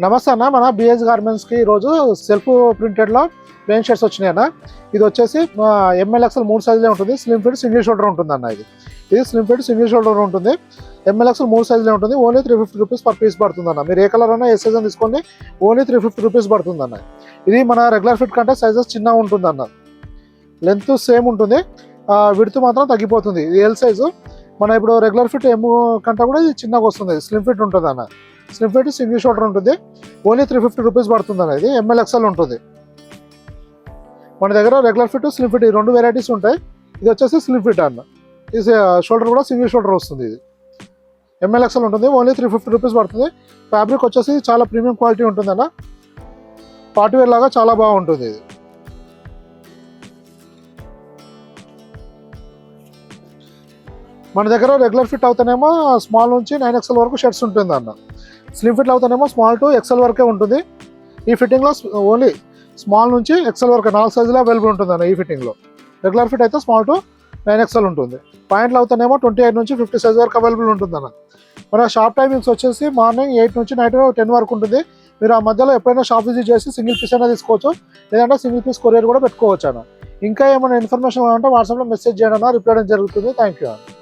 నమస్తే అన్న, మన బిఎస్ గార్మెంట్స్కి ఈరోజు సెల్ఫ్ ప్రింటెడ్లో ప్లెయిన్ షర్ట్స్ వచ్చినాయి అన్న. ఇది వచ్చేసి ML XL 3 సైజులే ఉంటుంది. స్లిమ్ ఫిట్ సింగిల్ షోల్డర్ ఉంటుంది అన్న. ఇది స్లిమ్ ఫిట్ సింగిల్ షోల్డర్ ఉంటుంది. ML XL 3 సైజులే ఉంటుంది. ఓన్లీ 350 రూపీస్ పర్ పీస్ పడుతుంది అన్న. మీరు ఏ కలర్ అన్నా ఏ సైజ్ అని తీసుకోండి, ఓన్లీ 350 రూపీస్ పడుతుంది అన్న. ఇది మన రెగ్యులర్ ఫిట్ కంటే సైజెస్ చిన్నగా ఉంటుంది అన్న. లెంత్ సేమ్ ఉంటుంది, విడ్త్ మాత్రం తగ్గిపోతుంది. ఇది ఎల్ సైజు. మన ఇప్పుడు రెగ్యులర్ ఫిట్ M కంటే కూడా ఇది చిన్నగా వస్తుంది. స్లిమ్ ఫిట్ ఉంటుంది అన్న. స్లిమ్ ఫిట్ సింగిల్ షోల్డర్ ఉంటుంది. ఓన్లీ 350 రూపీస్ పడుతుంది అన్న. ఇది ML XL ఉంటుంది. మన దగ్గర రెగ్యులర్ ఫిట్ స్లిమ్ ఫిట్ ఈ రెండు వెరైటీస్ ఉంటాయి. ఇది వచ్చేసి స్లిమ్ ఫిట్ అన్న. ఇది షోల్డర్ కూడా సింగిల్ షోల్డర్ వస్తుంది. ఇది ML XL ఉంటుంది. ఓన్లీ 350 రూపీస్ పడుతుంది. ఫ్యాబ్రిక్ వచ్చేసి చాలా ప్రీమియం క్వాలిటీ ఉంటుంది అన్న. పార్టీ వేర్ లాగా చాలా బాగుంటుంది ఇది. మన దగ్గర రెగ్యులర్ ఫిట్ అవుతానేమో స్మాల్ నుంచి 9XL వరకు షర్ట్స్ ఉంటుంది అన్న. స్లిమ్ ఫిట్ అవుతానేమో స్మాల్ టు XL వరకే ఉంటుంది. ఈ ఫిట్టింగ్లో ఓన్లీ స్మాల్ నుంచి XL వరకు 4 సైజులో అవైలబుల్ ఉంటుంది అన్న. ఈ ఫిట్టింగ్లో రెగ్యులర్ ఫిట్ అయితే స్మాల్ టు 9XL ఉంటుంది. పాయింట్లు అవుతానేమో 28 నుంచి 50 సైజ్ వరకు అవైలబుల్ ఉంటుంది అన్న. మన షాప్ టైమింగ్స్ వచ్చేసి మార్నింగ్ 8 నుంచి నైట్ 10 వరకు ఉంటుంది. మీరు ఆ మధ్యలో ఎప్పుడైనా షాప్ విజిట్ చేసి సింగిల్ పీస్ అయినా తీసుకోవచ్చు, లేదంటే సింగిల్ పీస్ కొరియర్ కూడా పెట్టుకోవచ్చు అన్న. ఇంకా ఏమైనా ఇన్ఫర్మేషన్ కావాలంటే వాట్సాప్లో మెసేజ్ చేయడం రిప్లై జరుగుతుంది. థ్యాంక్ యూ అన్న.